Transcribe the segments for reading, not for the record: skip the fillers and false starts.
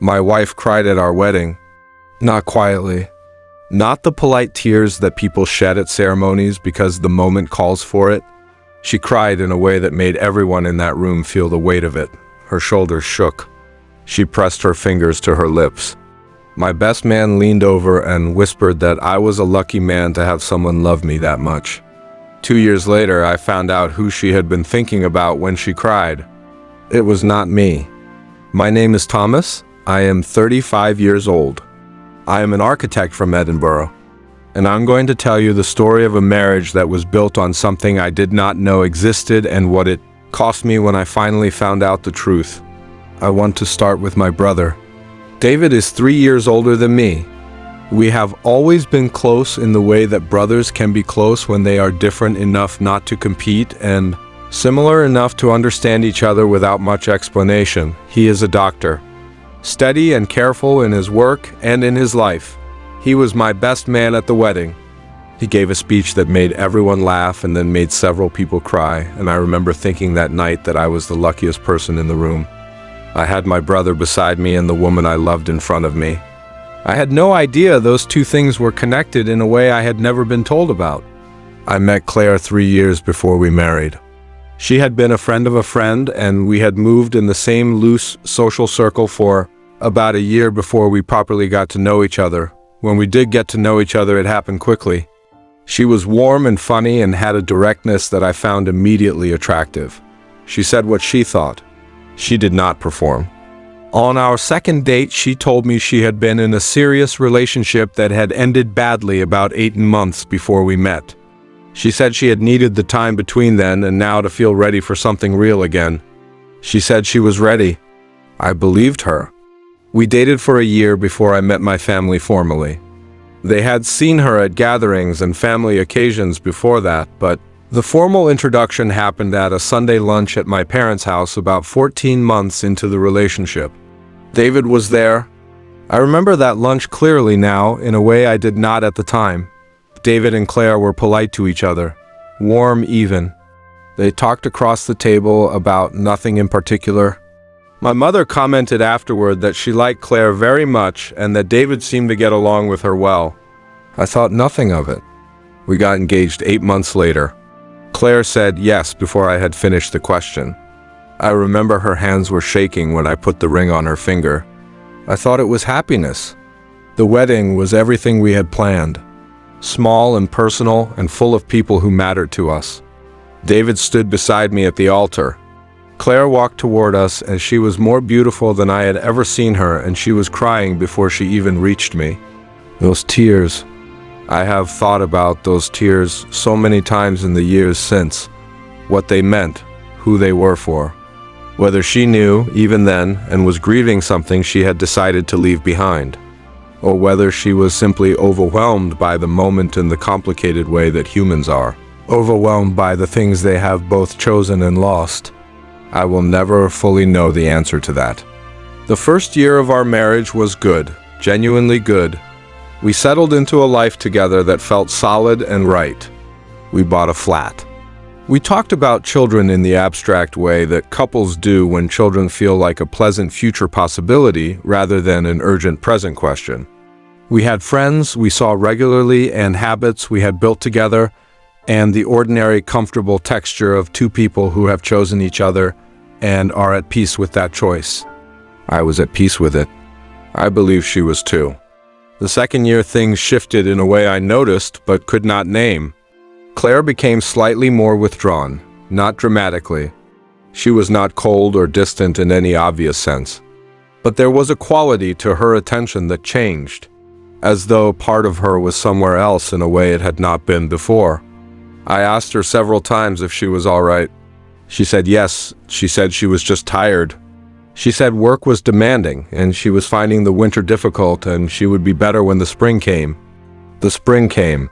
My wife cried at our wedding. Not quietly. Not the polite tears that people shed at ceremonies because the moment calls for it. She cried in a way that made everyone in that room feel the weight of it. Her shoulders shook. She pressed her fingers to her lips. My best man leaned over and whispered that I was a lucky man to have someone love me that much. 2 years later, I found out who she had been thinking about when she cried. It was not me. My name is Thomas. I am 35 years old. I am an architect from Edinburgh, and I'm going to tell you the story of a marriage that was built on something I did not know existed and what it cost me when I finally found out the truth. I want to start with my brother. David is 3 years older than me. We have always been close in the way that brothers can be close when they are different enough not to compete and similar enough to understand each other without much explanation. He is a doctor, steady and careful in his work and in his life. He was my best man at the wedding. He gave a speech that made everyone laugh and then made several people cry, and I remember thinking that night that I was the luckiest person in the room. I had my brother beside me and the woman I loved in front of me. I had no idea those two things were connected in a way I had never been told about. I met Claire 3 years before we married. She had been a friend of a friend, and we had moved in the same loose social circle for about a year before we properly got to know each other. When we did get to know each other, it happened quickly. She was warm and funny and had a directness that I found immediately attractive. She said what she thought. She did not perform. On our second date, she told me she had been in a serious relationship that had ended badly about 8 months before we met. She said she had needed the time between then and now to feel ready for something real again. She said she was ready. I believed her. We dated for a year before I met my family formally. They had seen her at gatherings and family occasions before that, but the formal introduction happened at a Sunday lunch at my parents' house about 14 months into the relationship. David was there. I remember that lunch clearly now in a way I did not at the time. David and Claire were polite to each other, warm even. They talked across the table about nothing in particular. My mother commented afterward that she liked Claire very much and that David seemed to get along with her well. I thought nothing of it. We got engaged 8 months later. Claire said yes before I had finished the question. I remember her hands were shaking when I put the ring on her finger. I thought it was happiness. The wedding was everything we had planned. Small and personal and full of people who mattered to us. David stood beside me at the altar. Claire walked toward us and she was more beautiful than I had ever seen her, and she was crying before she even reached me. Those tears. I have thought about those tears so many times in the years since. What they meant, who they were for. Whether she knew, even then, and was grieving something she had decided to leave behind. Or whether she was simply overwhelmed by the moment in the complicated way that humans are. Overwhelmed by the things they have both chosen and lost. I will never fully know the answer to that. The first year of our marriage was good, genuinely good. We settled into a life together that felt solid and right. We bought a flat. We talked about children in the abstract way that couples do when children feel like a pleasant future possibility rather than an urgent present question. We had friends we saw regularly and habits we had built together, and the ordinary, comfortable texture of two people who have chosen each other and are at peace with that choice. I was at peace with it. I believe she was too. The second year, things shifted in a way I noticed but could not name. Claire became slightly more withdrawn, not dramatically. She was not cold or distant in any obvious sense. But there was a quality to her attention that changed, as though part of her was somewhere else in a way it had not been before. I asked her several times if she was all right. She said yes. She said she was just tired. She said work was demanding and she was finding the winter difficult and she would be better when the spring came. The spring came.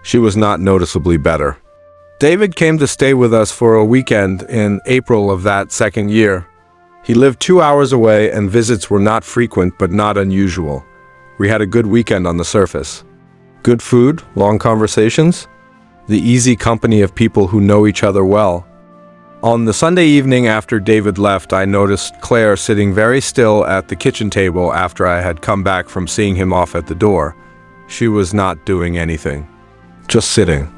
She was not noticeably better. David came to stay with us for a weekend in April of that second year. He lived 2 hours away and visits were not frequent but not unusual. We had a good weekend on the surface. Good food, long conversations, the easy company of people who know each other well. On the Sunday evening after David left, I noticed Claire sitting very still at the kitchen table after I had come back from seeing him off at the door. She was not doing anything, just sitting.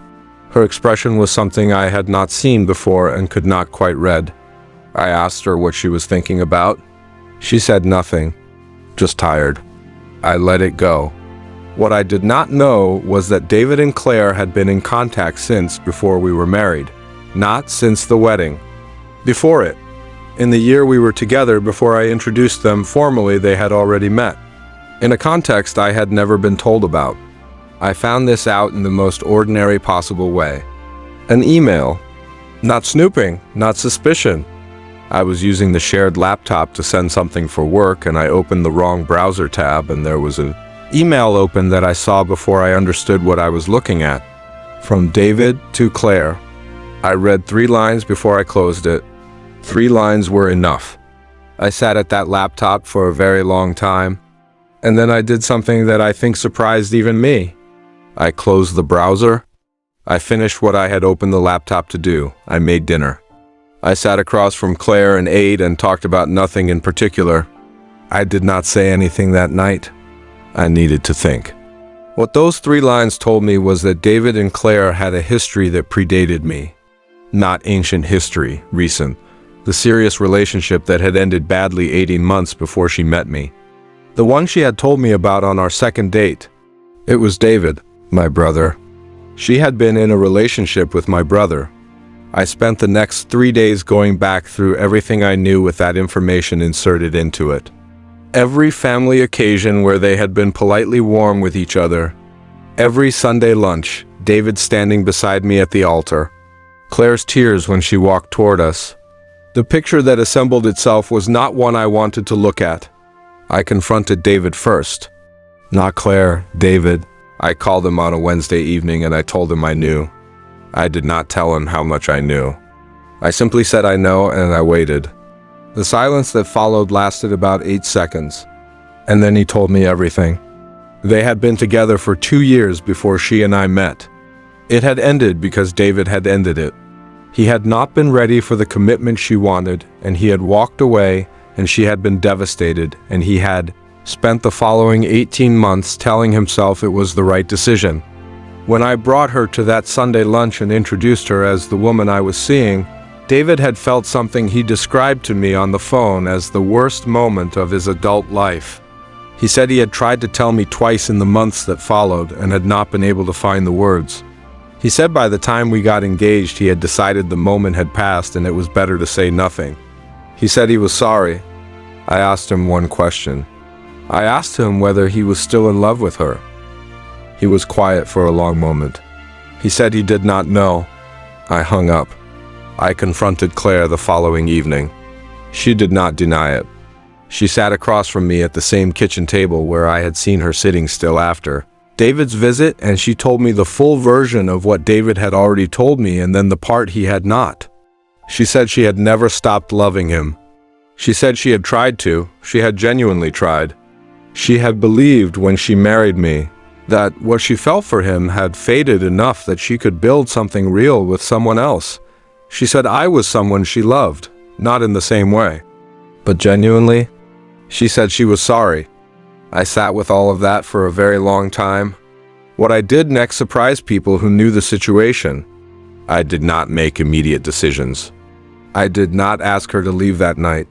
Her expression was something I had not seen before and could not quite read. I asked her what she was thinking about. She said nothing, just tired. I let it go. What I did not know was that David and Claire had been in contact since before we were married. Not since the wedding. Before it. In the year we were together before I introduced them formally, they had already met. In a context I had never been told about. I found this out in the most ordinary possible way. An email. Not snooping, not suspicion. I was using the shared laptop to send something for work and I opened the wrong browser tab and there was an email open that I saw before I understood what I was looking at. From David to Claire. I read 3 lines before I closed it. 3 lines were enough. I sat at that laptop for a very long time, and then I did something that I think surprised even me. I closed the browser. I finished what I had opened the laptop to do. I made dinner. I sat across from Claire and ate and talked about nothing in particular. I did not say anything that night. I needed to think. What those 3 lines told me was that David and Claire had a history that predated me. Not ancient history, recent. The serious relationship that had ended badly 18 months before she met me. The one she had told me about on our second date. It was David, my brother. She had been in a relationship with my brother. I spent the next 3 days going back through everything I knew with that information inserted into it. Every family occasion where they had been politely warm with each other. Every Sunday lunch, David standing beside me at the altar. Claire's tears when she walked toward us. The picture that assembled itself was not one I wanted to look at. I confronted David first. Not Claire, David. I called him on a Wednesday evening and I told him I knew. I did not tell him how much I knew. I simply said I know and I waited. The silence that followed lasted about 8 seconds. And then he told me everything. They had been together for 2 years before she and I met. It had ended because David had ended it. He had not been ready for the commitment she wanted, and he had walked away, and she had been devastated, and he had spent the following 18 months telling himself it was the right decision. When I brought her to that Sunday lunch and introduced her as the woman I was seeing, David had felt something he described to me on the phone as the worst moment of his adult life. He said he had tried to tell me twice in the months that followed and had not been able to find the words. He said by the time we got engaged, he had decided the moment had passed and it was better to say nothing. He said he was sorry. I asked him one question. I asked him whether he was still in love with her. He was quiet for a long moment. He said he did not know. I hung up. I confronted Claire the following evening. She did not deny it. She sat across from me at the same kitchen table where I had seen her sitting still after David's visit, and she told me the full version of what David had already told me and then the part he had not. She said she had never stopped loving him. She said she had tried to. She had genuinely tried. She had believed when she married me that what she felt for him had faded enough that she could build something real with someone else. She said I was someone she loved, not in the same way, but genuinely. She said she was sorry. I sat with all of that for a very long time. What I did next surprised people who knew the situation. I did not make immediate decisions. I did not ask her to leave that night.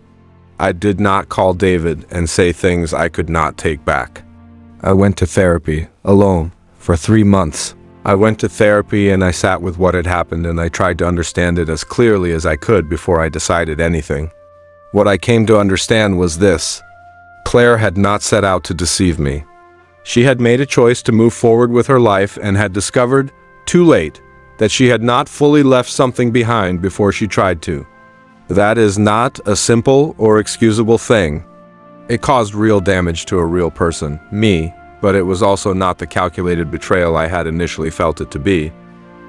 I did not call David and say things I could not take back. I went to therapy, alone, for 3 months. I went to therapy and I sat with what had happened and I tried to understand it as clearly as I could before I decided anything. What I came to understand was this. Claire had not set out to deceive me. She had made a choice to move forward with her life and had discovered, too late, that she had not fully left something behind before she tried to. That is not a simple or excusable thing. It caused real damage to a real person, me, but it was also not the calculated betrayal I had initially felt it to be.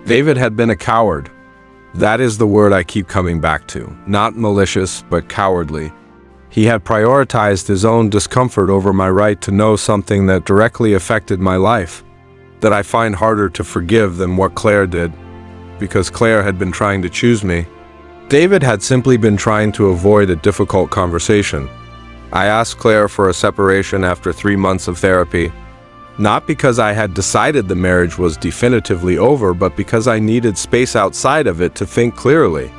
David had been a coward. That is the word I keep coming back to. Not malicious, but cowardly. He had prioritized his own discomfort over my right to know something that directly affected my life, that I find harder to forgive than what Claire did, because Claire had been trying to choose me. David had simply been trying to avoid a difficult conversation. I asked Claire for a separation after 3 months of therapy, not because I had decided the marriage was definitively over, but because I needed space outside of it to think clearly.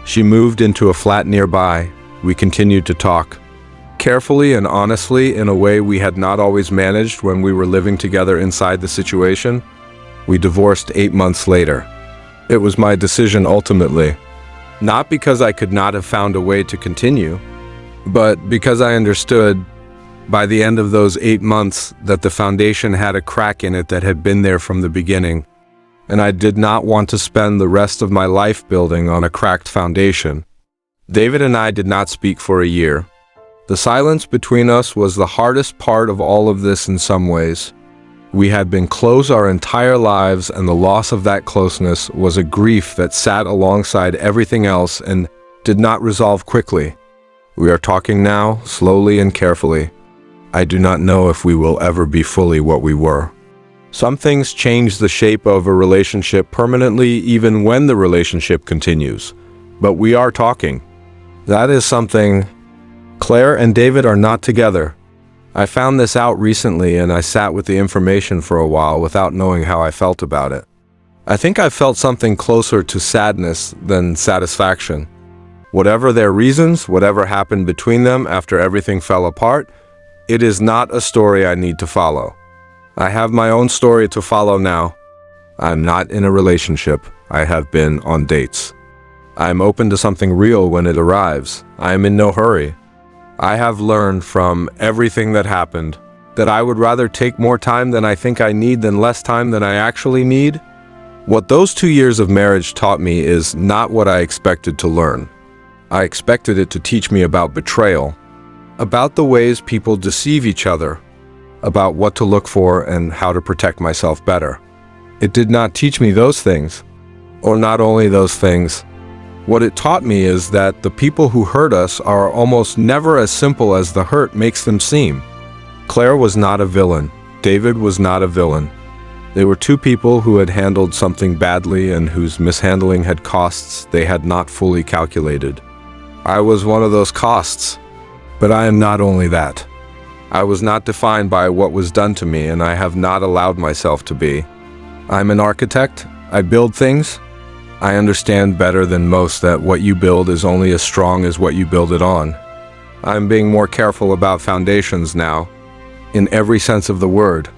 She moved into a flat nearby. We continued to talk, carefully and honestly, in a way we had not always managed when we were living together inside the situation. We divorced 8 months later. It was my decision ultimately, not because I could not have found a way to continue, but because I understood by the end of those 8 months that the foundation had a crack in it that had been there from the beginning, and I did not want to spend the rest of my life building on a cracked foundation. David and I did not speak for a year. The silence between us was the hardest part of all of this in some ways. We had been close our entire lives, and the loss of that closeness was a grief that sat alongside everything else and did not resolve quickly. We are talking now, slowly and carefully. I do not know if we will ever be fully what we were. Some things change the shape of a relationship permanently even when the relationship continues. But we are talking. That is something. Claire and David are not together. I found this out recently, and I sat with the information for a while without knowing how I felt about it. I think I felt something closer to sadness than satisfaction. Whatever their reasons, whatever happened between them after everything fell apart, it is not a story I need to follow. I have my own story to follow now. I'm not in a relationship. I have been on dates. I am open to something real when it arrives. I am in no hurry. I have learned from everything that happened that I would rather take more time than I think I need than less time than I actually need. What those 2 years of marriage taught me is not what I expected to learn. I expected it to teach me about betrayal, about the ways people deceive each other, about what to look for and how to protect myself better. It did not teach me those things, or not only those things. What it taught me is that the people who hurt us are almost never as simple as the hurt makes them seem. Claire was not a villain. David was not a villain. They were two people who had handled something badly and whose mishandling had costs they had not fully calculated. I was one of those costs. But I am not only that. I was not defined by what was done to me, and I have not allowed myself to be. I'm an architect. I build things. I understand better than most that what you build is only as strong as what you build it on. I'm being more careful about foundations now, in every sense of the word.